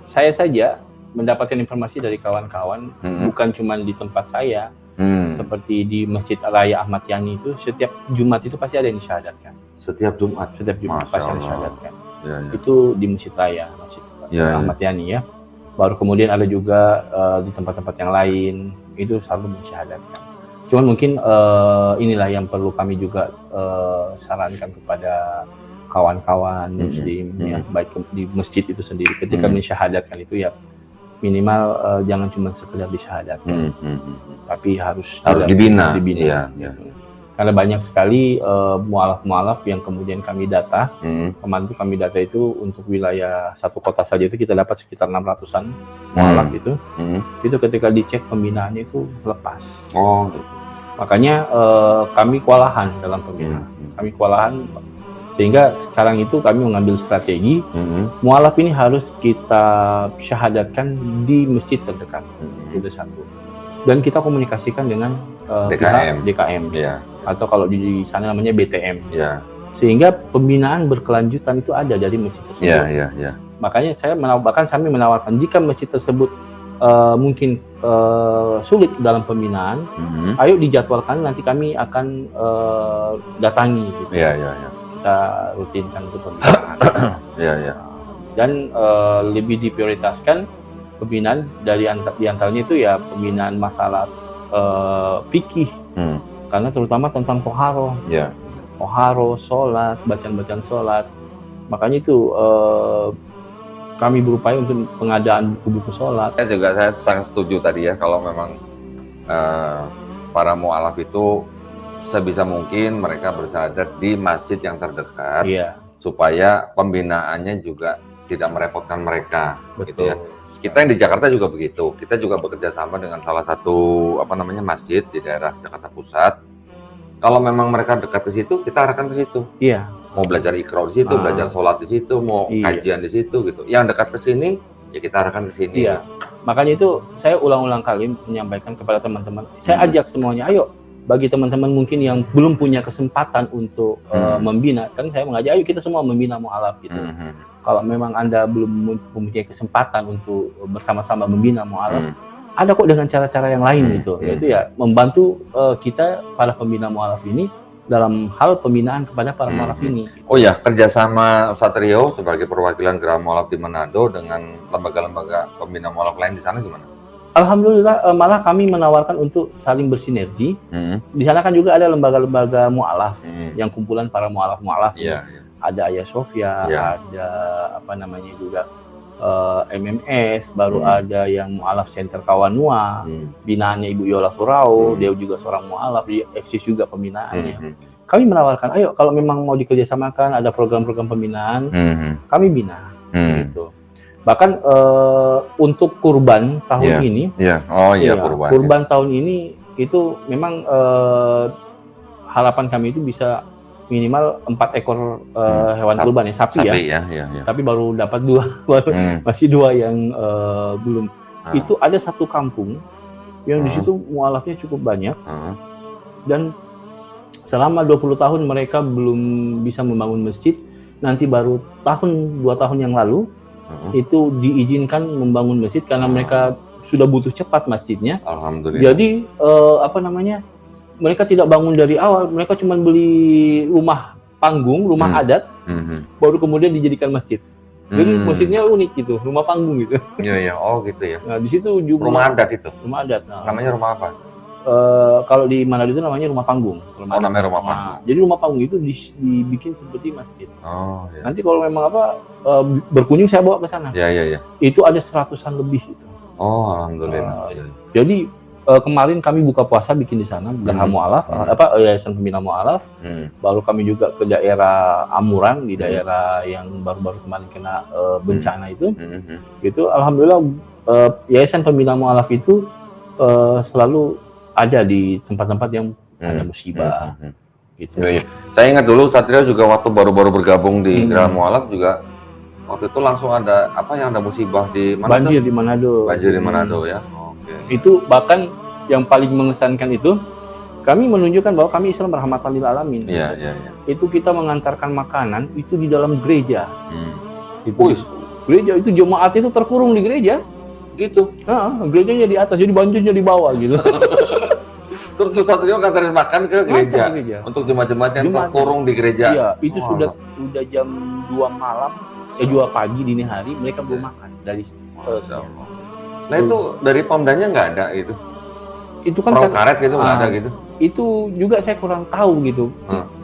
Saya saja mendapatkan informasi dari kawan-kawan, bukan cuma di tempat saya, seperti di Masjid Raya Ahmad Yani itu, setiap Jumat itu pasti ada yang disyahadatkan. Setiap Jumat? Setiap Jumat pasti ada yang disyahadatkan. Ya. Itu di Masjid Raya, Ahmad Yani ya. Baru kemudian ada juga di tempat-tempat yang lain, itu selalu mensyahadatkan. Cuman mungkin inilah yang perlu kami juga sarankan kepada kawan-kawan muslim ya, baik di masjid itu sendiri ketika mensyahadatkan itu ya minimal jangan cuma sekedar disyahadatkan, tapi harus dibina. Ya. Karena banyak sekali mualaf-mualaf yang kemudian kami data. Kemarin kami data itu untuk wilayah satu kota saja itu kita dapat sekitar 600-an mualaf itu ketika dicek pembinaannya itu lepas. Makanya kami kewalahan dalam pembinaan. Kami kewalahan sehingga sekarang itu kami mengambil strategi mualaf ini harus kita syahadatkan di masjid terdekat. Itu satu. Dan kita komunikasikan dengan DKM. Atau kalau di sana namanya BTM. Sehingga pembinaan berkelanjutan itu ada dari masjid tersebut. Makanya kami menawarkan jika masjid tersebut mungkin sulit dalam pembinaan, ayo dijadwalkan, nanti kami akan datangi gitu. Kita rutinkan untuk pembinaan. Dan lebih diprioritaskan pembinaan di antaranya itu ya pembinaan masalah fikih, karena terutama tentang toharo, sholat, bacaan sholat. Makanya itu kami berupaya untuk pengadaan buku-buku sholat. Saya sangat setuju tadi ya, kalau memang para mualaf itu sebisa mungkin mereka bersyahadat di masjid yang terdekat, supaya pembinaannya juga tidak merepotkan mereka. Betul. Gitu ya. Kita yang di Jakarta juga begitu. Kita juga bekerja sama dengan salah satu masjid di daerah Jakarta Pusat. Kalau memang mereka dekat ke situ, kita arahkan ke situ. Mau belajar Iqra di situ, belajar sholat di situ, mau kajian di situ gitu. Yang dekat ke sini, ya kita arahkan ke sini. Makanya itu saya ulang-ulang kali menyampaikan kepada teman-teman. Saya ajak semuanya, ayo. Bagi teman-teman mungkin yang belum punya kesempatan untuk membina, kan saya mengajak, ayo kita semua membina mualaf gitu. Kalau memang Anda belum mempunyai kesempatan untuk bersama-sama membina mualaf, ada kok dengan cara-cara yang lain gitu. Yaitu ya membantu kita para pembina mualaf ini dalam hal pembinaan kepada para mualaf ini. Oh ya, kerjasama Ustadz Rio sebagai perwakilan Geraha Mualaf di Manado dengan lembaga-lembaga pembina mualaf lain di sana gimana? Alhamdulillah, malah kami menawarkan untuk saling bersinergi. Di sana kan juga ada lembaga-lembaga mualaf yang kumpulan para mualaf-mualaf. Ada Ayah Sofia, ada juga MMS, baru ada yang mualaf Center Kawanua, binaannya Ibu Yola Kurau, dia juga seorang mualaf, dia eksis juga pembinaannya. Kami menawarkan, ayo kalau memang mau dikerjasamakan, ada program-program pembinaan, kami bina. Gitu. Bahkan untuk kurban tahun ini, kurban tahun ini itu memang harapan kami itu bisa minimal 4 ekor hewan kurban ya, sapi ya. Tapi baru dapat 2, masih 2 yang belum. Itu ada satu kampung yang di situ mualafnya cukup banyak, dan selama 20 tahun mereka belum bisa membangun masjid. Nanti baru 2 tahun yang lalu itu diizinkan membangun masjid karena mereka sudah butuh cepat masjidnya. Alhamdulillah. Jadi mereka tidak bangun dari awal, mereka cuma beli rumah panggung, rumah adat, baru kemudian dijadikan masjid. Jadi masjidnya unik gitu, rumah panggung gitu. Oh gitu ya. Nah di situ juga rumah adat itu. Rumah adat. Namanya rumah apa? Kalau di Manado itu namanya rumah panggung. Namanya rumah panggung. Jadi rumah panggung itu dibikin seperti masjid. Nanti kalau memang berkunjung saya bawa ke sana. Itu ada 100-an lebih itu. Alhamdulillah. Jadi kemarin kami buka puasa bikin di sana, Geraha Mu'alaf, Yayasan Pembina Mu'alaf. Baru kami juga ke daerah Amuran, di daerah yang baru-baru kemarin kena bencana itu. Gitu, alhamdulillah Yayasan Pembina Mu'alaf itu selalu ada di tempat-tempat yang ada musibah. Gitu. Ya. Saya ingat dulu Satrio juga waktu baru-baru bergabung di Geraha Mu'alaf juga waktu itu langsung ada ada musibah di mana? Banjir di Manado. Banjir di Manado ya. Itu bahkan yang paling mengesankan itu kami menunjukkan bahwa kami Islam rahmatan lil alamin. Iya. Itu kita mengantarkan makanan itu di dalam gereja. Gereja itu jemaat itu terkurung di gereja. Gitu. Gerejanya di atas, jadi banjirnya di bawah gitu. Terus Satrio nganterin makan ke gereja untuk jemaat-jemaat yang terkurung di gereja. Iya, itu sudah jam 2 malam, 2 pagi dini hari mereka belum makan dari Nah itu dari Pemdanya nggak ada gitu? Itu kan perahu karet gitu nggak ada gitu? Itu juga saya kurang tahu gitu.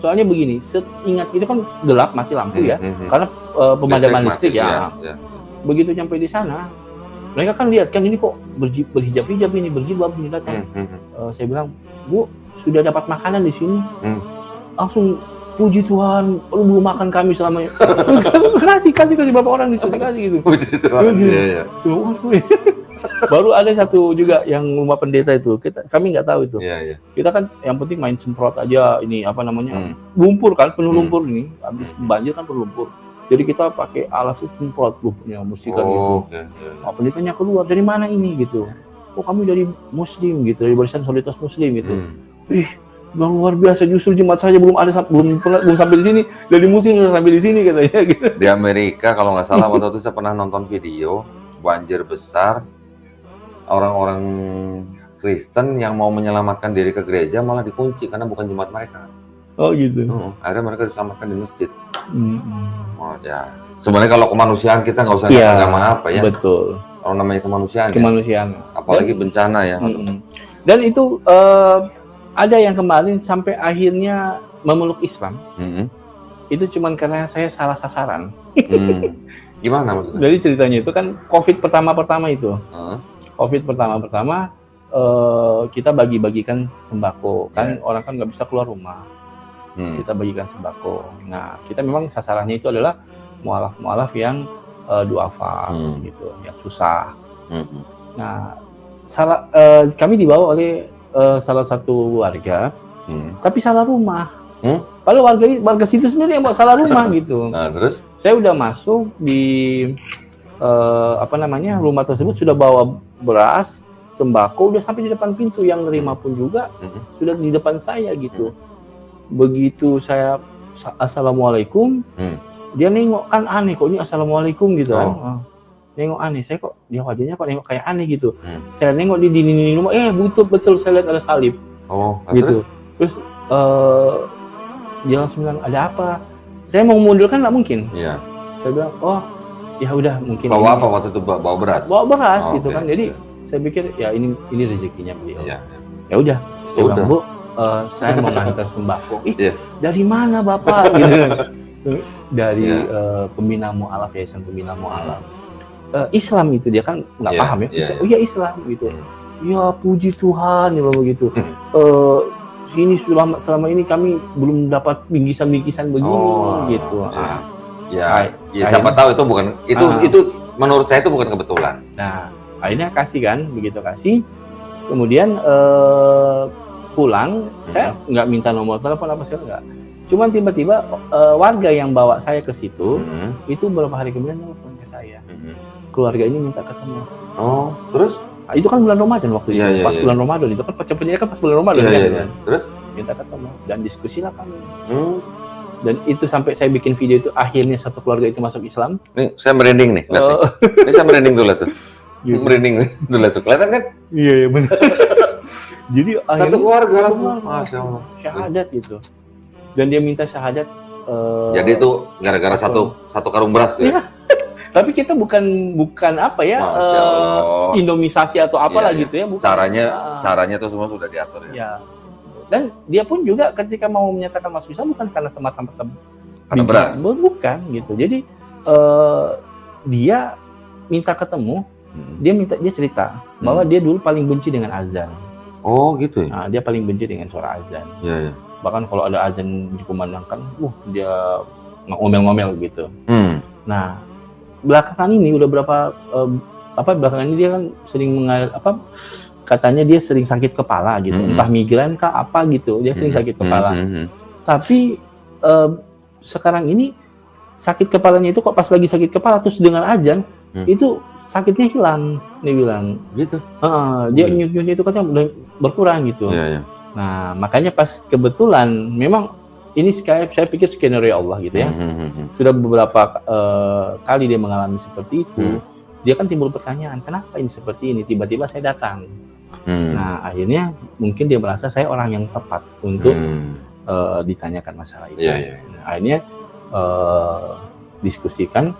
Soalnya begini, seingat itu kan gelap mati lampu ya, karena pemadaman listrik ya. Begitu sampai di sana, mereka kan lihat kan ini kok berhijab-hijab ini, berjilbab ini datang. Saya bilang, Bu, sudah dapat makanan di sini. Langsung puji Tuhan, lu belum makan kami selama kasih berapa orang di sini kasih gitu. Puji Tuhan. Iya. Baru ada satu juga yang rumah pendeta itu, kami nggak tahu itu. Iya. Kita kan yang penting main semprot aja ini lumpur kan, penuh lumpur ini, habis banjir kan penuh lumpur. Jadi kita pakai alat itu semprot lumpurnya, bersihkan gitu. Pendetanya keluar, dari mana ini gitu? Oh kami dari Muslim gitu, dari Barisan Solidaritas Muslim gitu. Luar biasa, justru jemaat saja belum sampai di sini, dari Muslim sudah sampai di sini katanya gitu. Di Amerika kalau nggak salah waktu itu saya pernah nonton video banjir besar. Orang-orang Kristen yang mau menyelamatkan diri ke gereja malah dikunci karena bukan jemaat mereka. Oh gitu. Akhirnya mereka diselamatkan di masjid. Oh ya. Sebenarnya kalau kemanusiaan kita nggak usah agama apa ya. Betul. Kalau namanya kemanusiaan. Apalagi bencana ya. Dan itu ada yang kemarin sampai akhirnya memeluk Islam. Itu cuman karena saya salah sasaran. Gimana maksudnya? Jadi ceritanya itu kan COVID pertama itu. COVID pertama kita bagi-bagikan sembako kan, orang kan nggak bisa keluar rumah. Kita bagikan sembako. Nah kita memang sasarannya itu adalah mualaf yang duafa gitu, yang susah. Nah kami dibawa oleh salah satu warga, tapi salah rumah. Padahal warga situ sendiri yang mau salah rumah gitu. Nah terus? Saya udah masuk di rumah tersebut, sudah bawa beras, sembako, udah sampai di depan pintu, yang nerima pun juga sudah di depan saya gitu. Begitu saya assalamualaikum, dia nengok kan aneh, kok ini assalamualaikum gitu kan. Nengok aneh, saya kok dia wajahnya kok nengok kayak aneh gitu. Saya nengok di dinding rumah, betul saya lihat ada salib. Gitu. Terus dia langsung bilang, ada apa? Saya mau mundur kan nggak mungkin. Iya. Saya bilang, ya udah mungkin. Bawa apa waktu itu? Bawa beras. Bawa beras gitu kan. Jadi saya pikir ya ini rezekinya beliau. Ya udah. Saya bilang, Bu, saya mau ngantar sembako. Dari mana Bapak? Gitu. Dari Pembina Mu'alaf, Yayasan Pembina Mu'alaf. Islam itu dia kan nggak paham ya. Iya Islam gitu. Ya puji Tuhan ya begitu. Sini selama ini kami belum dapat bingkisan-bingkisan begini gitu. Siapa tahu itu bukan itu menurut saya itu bukan kebetulan. Nah, akhirnya kasih kan, begitu kasih. Kemudian pulang, saya nggak minta nomor telepon apa sih enggak. Cuman tiba-tiba warga yang bawa saya ke situ, itu beberapa hari kemudian telepon ke saya. Keluarga ini minta ketemu. Terus? Itu kan bulan Ramadan waktu itu, pas bulan Ramadan itu kan pecah-pecahnya kan pas bulan Ramadan kan. Terus minta ketemu dan diskusilah kami. Dan itu sampai saya bikin video itu, akhirnya satu keluarga itu masuk Islam. Nih saya merinding nih, lihat nih. Ini saya merinding dulu tuh. Merinding dulu tuh, kelihatan kan? Iya benar. Jadi satu keluarga langsung, Masya Allah, syahadat gitu. Dan dia minta syahadat. Jadi itu gara-gara satu karung beras tuh ya? Tapi kita bukan apa ya, indomisasi atau apalah gitu ya. Bukan. Caranya tuh semua sudah diatur ya. Dan dia pun juga ketika mau menyatakan masuk Islam bukan karena semata-mata karena beras. Bukan gitu. Jadi dia minta ketemu, dia cerita bahwa dia dulu paling benci dengan azan. Oh gitu ya? Nah, dia paling benci dengan suara azan. Iya, iya. Bahkan kalau ada azan dikumandangkan, dia ngomel-ngomel gitu. Nah, belakangan ini udah belakangan ini dia kan sering katanya dia sering sakit kepala gitu, entah migran kah apa gitu, dia sering sakit kepala. Tapi sekarang ini sakit kepalanya itu kok pas lagi sakit kepala terus dengan azan itu sakitnya hilang, dia bilang. Gitu. Dia nyut-nyutnya itu katanya udah berkurang gitu. Iya. Nah, makanya pas kebetulan memang ini saya pikir skenario Allah gitu ya. Sudah beberapa kali dia mengalami seperti itu. Dia kan timbul pertanyaan, kenapa ini seperti ini? Tiba-tiba saya datang. Nah, akhirnya mungkin dia merasa saya orang yang tepat untuk ditanyakan masalah itu. Nah, akhirnya diskusikan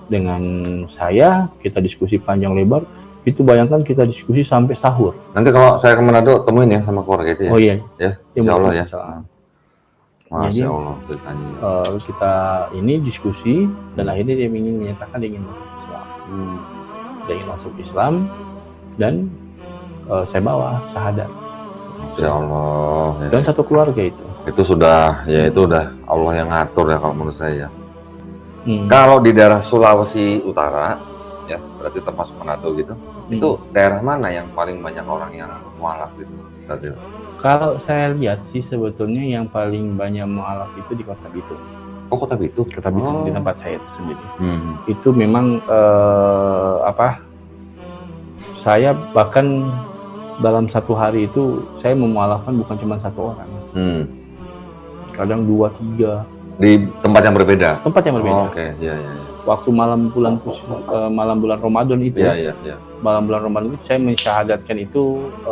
dengan saya, kita diskusi panjang lebar. Itu bayangkan kita diskusi sampai sahur. Nanti kalau saya ke Manado temuin ya sama keluarga itu ya. Oh iya. Ya, insya Allah ya. Masya Allah. Kita ini diskusi dan akhirnya dia ingin menyatakan dia ingin masuk Islam. Dia ingin masuk Islam dan saya bawa syahadat. Masya Allah. Ya. Dan satu keluarga itu. Itu sudah Allah yang ngatur ya kalau menurut saya. Kalau di daerah Sulawesi Utara, ya berarti termasuk Manado gitu. Itu daerah mana yang paling banyak orang yang mualaf gitu? Kalau saya lihat sih sebetulnya yang paling banyak mualaf itu di Kota Bitung. Oh, Kota Bitung? Kota Bitung, di tempat saya itu sendiri. Itu memang saya bahkan dalam satu hari itu saya memualafkan bukan cuma satu orang. Kadang 2, 3. Di tempat yang berbeda? Tempat yang berbeda. Oke. Iya. Waktu malam bulan Ramadan itu, malam bulan Ramadan itu saya mensyahadatkan itu 2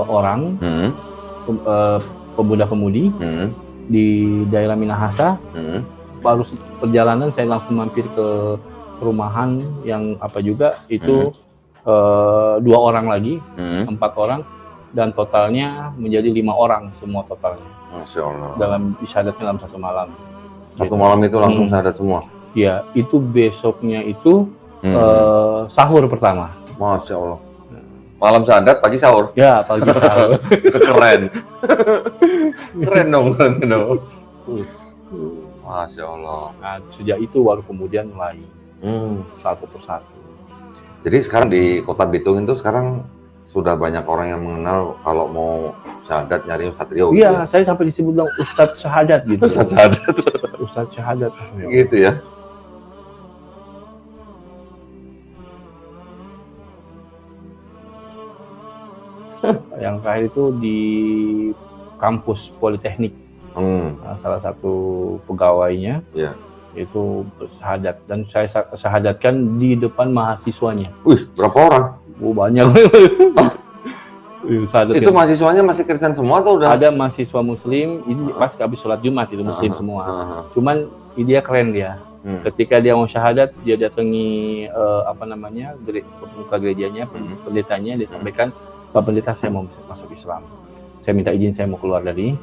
orang pemuda-pemudi di daerah Minahasa. Baru perjalanan saya langsung mampir ke perumahan yang itu 2 orang lagi, 4 orang, dan totalnya menjadi 5 orang semua totalnya. Masya Allah. Dalam isyahadatnya dalam satu malam. Satu malam itu langsung syahadat semua? Iya, itu besoknya itu sahur pertama. Masya Allah. Malam syahadat, pagi sahur? Ya, pagi sahur. Keren. Keren dong. Masya Allah. Nah, sejak itu baru kemudian mulai satu persatu. Jadi sekarang di Kota Bitung itu sekarang sudah banyak orang yang mengenal kalau mau syahadat nyari Ustadz Rio. Iya, saya sampai disebut dong Ustadz Syahadat gitu. Ustadz Syahadat. Ustadz Syahadat. Gitu ya. Yang terakhir itu di kampus Politeknik. Salah satu pegawainya itu bersyahadat dan saya syahadatkan di depan mahasiswanya. Wih, berapa orang? Banyak. Itu mahasiswanya masih Kristen semua atau udah? Ada mahasiswa Muslim, ini pas habis sholat Jumat itu Muslim semua. Cuman dia keren dia. Ketika dia mau syahadat, dia datangi pemuka gerejanya, pendetanya, dia sampaikan, Pak Pendeta, saya mau masuk Islam. Saya minta izin, saya mau keluar dari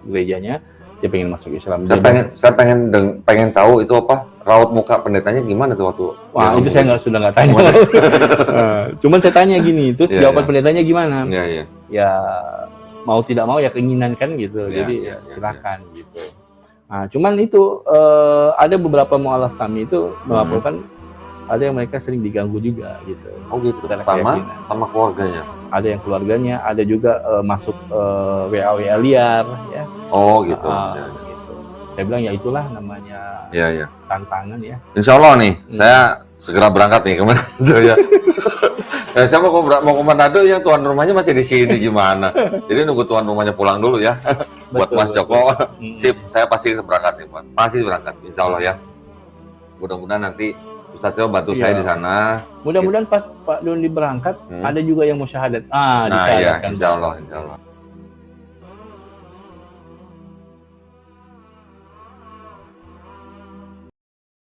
gerejanya. Dia pengen masuk Islam. Saya pengen tahu itu apa raut muka pendetanya gimana tuh waktu. Wah, itu saya sudah nggak tanya. Cuman saya tanya gini, terus jawaban pendetanya gimana? Ya mau tidak mau ya keinginan kan gitu. Jadi silakan gitu. Nah, cuman itu ada beberapa mualaf kami itu melaporkan ada yang mereka sering diganggu juga gitu. Oh gitu. Sama keluarganya. Ada yang keluarganya, ada juga masuk WA liar ya. Oh gitu. Gitu. Saya bilang ya itulah namanya tantangan ya. Insya Allah nih, saya segera berangkat nih kemana ya. Saya mau ke Manado yang tuan rumahnya masih di sini gimana? Jadi nunggu tuan rumahnya pulang dulu ya. Buat Mas Joko, sip, saya pasti berangkat nih Pak. Pasti berangkat, Insya Allah ya. Mudah-mudahan nanti Ustadz Rio bantu saya di sana. Mudah-mudahan pas Pak Doni berangkat, ada juga yang mau syahadat. Nah iya, Insya Allah.